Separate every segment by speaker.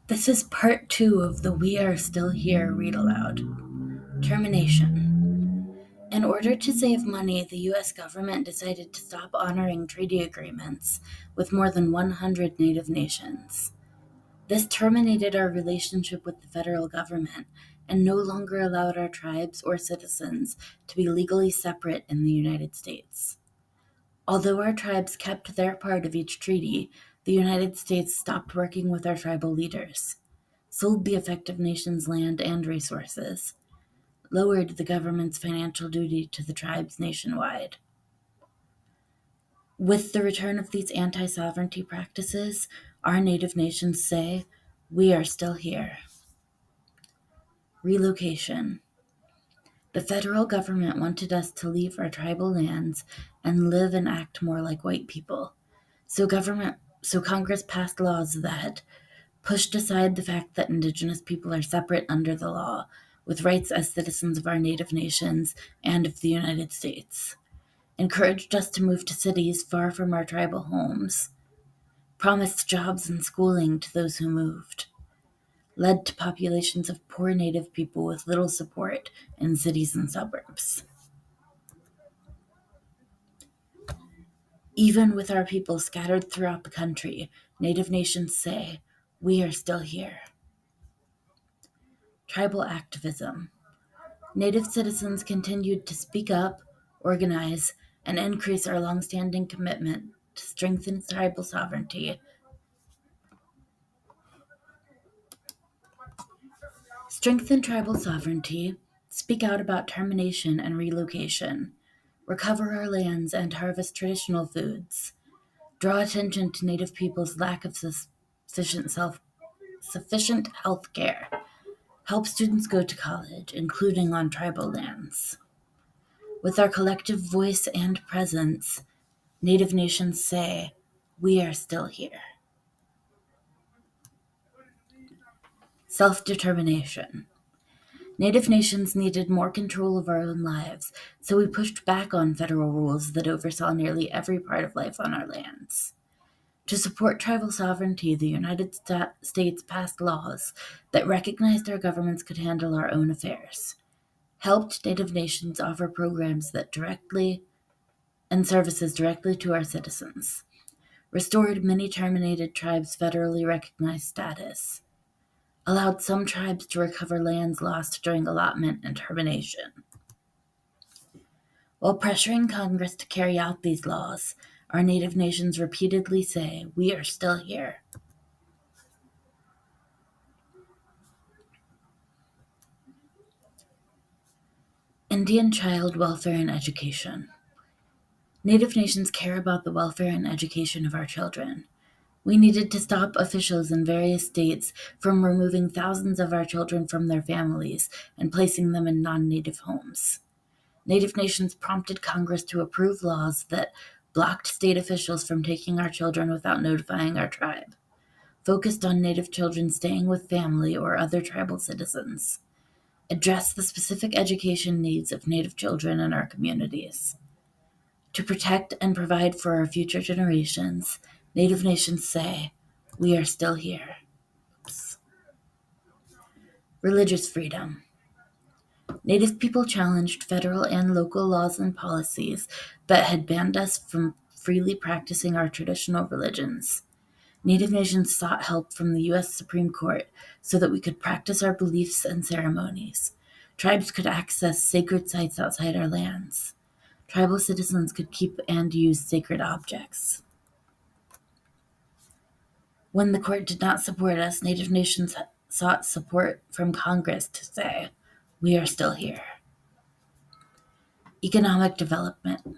Speaker 1: This is part 2 of the We Are Still Here read aloud. Termination. In order to save money, the U.S. government decided to stop honoring treaty agreements with more than 100 Native nations. This terminated our relationship with the federal government and no longer allowed our tribes or citizens to be legally separate in the United States. Although our tribes kept their part of each treaty, the United States stopped working with our tribal leaders, sold the affected nation's land and resources, lowered the government's financial duty to the tribes nationwide. With the return of these anti-sovereignty practices, our Native nations say, "We are still here." Relocation. The federal government wanted us to leave our tribal lands and live and act more like white people. So Congress passed laws that pushed aside the fact that Indigenous people are separate under the law, with rights as citizens of our Native nations and of the United States, encouraged us to move to cities far from our tribal homes, promised jobs and schooling to those who moved, led to populations of poor Native people with little support in cities and suburbs. Even with our people scattered throughout the country, Native nations say, "We are still here." Tribal activism. Native citizens continued to speak up, organize, and increase our longstanding commitment to strengthen tribal sovereignty. Strengthen tribal sovereignty, speak out about termination and relocation, recover our lands and harvest traditional foods, draw attention to Native people's lack of sufficient health care, help students go to college, including on tribal lands. With our collective voice and presence, Native nations say, "We are still here." Self-determination. Native nations needed more control of our own lives, so we pushed back on federal rules that oversaw nearly every part of life on our lands. To support tribal sovereignty, the United States passed laws that recognized our governments could handle our own affairs, helped Native nations offer programs that directly and services directly to our citizens, restored many terminated tribes' federally recognized status, allowed some tribes to recover lands lost during allotment and termination. While pressuring Congress to carry out these laws, our Native nations repeatedly say, "We are still here." Indian child welfare and education. Native nations care about the welfare and education of our children. We needed to stop officials in various states from removing thousands of our children from their families and placing them in non-Native homes. Native nations prompted Congress to approve laws that blocked state officials from taking our children without notifying our tribe, focused on Native children staying with family or other tribal citizens, addressed the specific education needs of Native children in our communities. To protect and provide for our future generations, Native nations say, "We are still here." Religious freedom. Native people challenged federal and local laws and policies that had banned us from freely practicing our traditional religions. Native nations sought help from the U.S. Supreme Court so that we could practice our beliefs and ceremonies. Tribes could access sacred sites outside our lands. Tribal citizens could keep and use sacred objects. When the court did not support us, Native nations sought support from Congress to say, "We are still here." Economic development.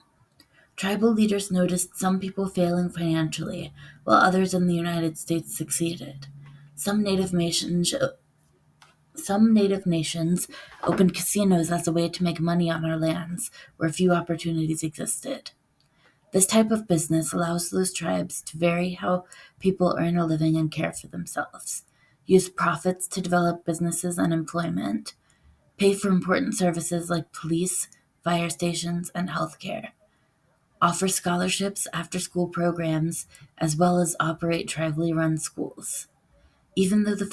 Speaker 1: Tribal leaders noticed some people failing financially, while others in the United States succeeded. Some Native nations opened casinos as a way to make money on our lands, where few opportunities existed. This type of business allows those tribes to vary how people earn a living and care for themselves, use profits to develop businesses and employment, pay for important services like police, fire stations, and healthcare, offer scholarships, after-school programs, as well as operate tribally run schools. Even though the